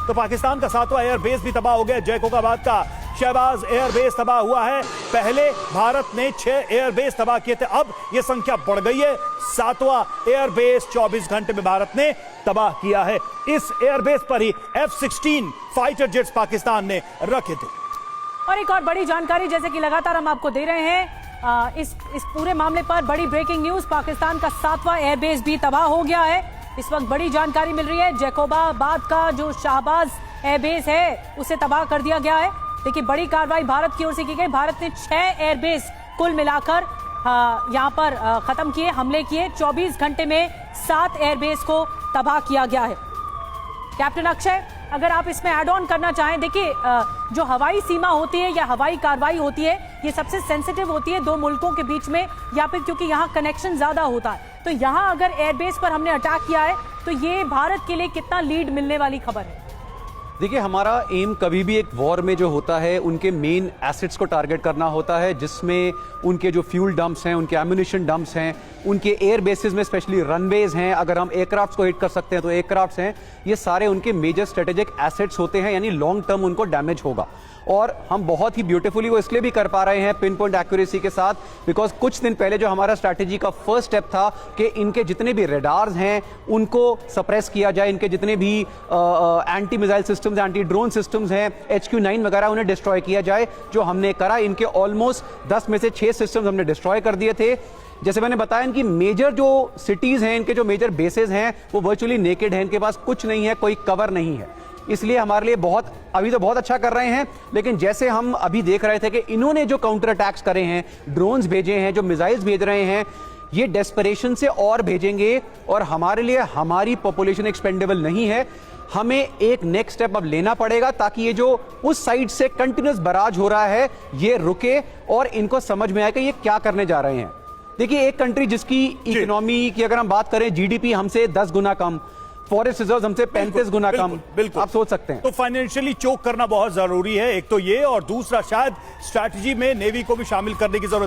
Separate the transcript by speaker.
Speaker 1: तो पाकिस्तान का 7वां एयरबेस भी तबाह हो गया। जैकोबाबाद का शहबाज एयरबेस तबाह हुआ है। पहले भारत ने 6 एयरबेस तबाह किए थे, अब यह संख्या बढ़ गई है। 7वां एयरबेस 24 घंटे में भारत ने तबाह किया है। इस एयरबेस पर ही F-16 फाइटर जेट्स पाकिस्तान ने रखे थे।
Speaker 2: और एक और बड़ी जानकारी, जैसे कि लगातार हम आपको दे रहे हैं, इस पूरे मामले पर बड़ी ब्रेकिंग न्यूज, पाकिस्तान का 7वां एयरबेस भी तबाह हो गया है। इस वक्त बड़ी जानकारी मिल रही है, जैकोबाबाद का जो शहबाज एयरबेस है उसे तबाह कर दिया गया है। देखिए, बड़ी कार्रवाई भारत की ओर से की गई। भारत ने 6 एयरबेस कुल मिलाकर यहां पर खत्म किए, हमले किए। 24 घंटे में 7 एयरबेस को तबाह किया गया है। कैप्टन अक्षय, अगर आप इसमें ऐड ऑन करना चाहें। देखिए, जो हवाई सीमा होती है या हवाई कार्रवाई होती है, ये सबसे सेंसिटिव होती है 2 मुल्कों के बीच में, या फिर क्योंकि यहाँ कनेक्शन ज्यादा होता है। तो यहाँ अगर एयरबेस पर हमने अटैक किया है तो ये भारत के लिए कितना लीड मिलने वाली खबर है?
Speaker 3: देखिए, हमारा एम कभी भी एक वॉर में जो होता है उनके मेन एसेट्स को टारगेट करना होता है, जिसमें उनके जो फ्यूल डंप्स हैं, उनके एम्यूनिशन डंप्स हैं, उनके एयर बेसिस में स्पेशली रनवेज हैं, अगर हम एयरक्राफ्ट्स को हिट कर सकते हैं तो एयरक्राफ्ट्स हैं, ये सारे उनके मेजर स्ट्रेटेजिक एसेट्स होते हैं, यानी लॉन्ग टर्म उनको डैमेज होगा। और हम बहुत ही ब्यूटीफुली वो इसलिए भी कर पा रहे हैं पिन पॉइंट एक्यूरेसी के साथ, बिकॉज कुछ दिन पहले जो हमारा स्ट्रैटेजी का फर्स्ट स्टेप था कि इनके जितने भी रेडार्स हैं उनको सप्रेस किया जाए, इनके जितने भी anti missile systems, anti drone systems हैं, HQ-9 वगैरह, उन्हें डिस्ट्रॉय किया जाए, जो हमने करा। इनके ऑलमोस्ट 10 में से 6 सिस्टम्स हमने डिस्ट्रॉय कर दिए थे। जैसे मैंने बताया, इनकी मेजर जो सिटीज हैं, इनके जो मेजर बेसेस हैं, वो वर्चुअली नेकेड हैं, इनके पास कुछ नहीं है, कोई कवर नहीं है। इसलिए हमारे लिए अभी तो बहुत अच्छा कर रहे हैं, लेकिन जैसे हम अभी देख रहे थे कि इन्होंने जो काउंटर अटैक्स करे हैं, ड्रोन्स भेजे हैं, जो मिसाइल्स भेज रहे हैं, ये डेस्परेशन से और भेजेंगे। और हमारे लिए हमारी पॉपुलेशन एक्सपेंडेबल नहीं है, हमें एक नेक्स्ट स्टेप अब लेना पड़ेगा ताकि ये जो उस साइड से कंटिन्यूअस बराज हो रहा है ये रुके और इनको समझ में आए कि ये क्या करने जा रहे हैं। देखिए, एक कंट्री जिसकी इकोनॉमी की अगर हम बात करें, GDP हमसे 10 गुना कम, फॉरेस्ट रिजर्व हमसे 35 गुना कम, बिल्कुल आप सोच सकते हैं।
Speaker 1: तो फाइनेंशियली चोक करना बहुत जरूरी है, एक तो ये, और दूसरा शायद स्ट्रैटेजी में नेवी को भी शामिल करने की जरूरत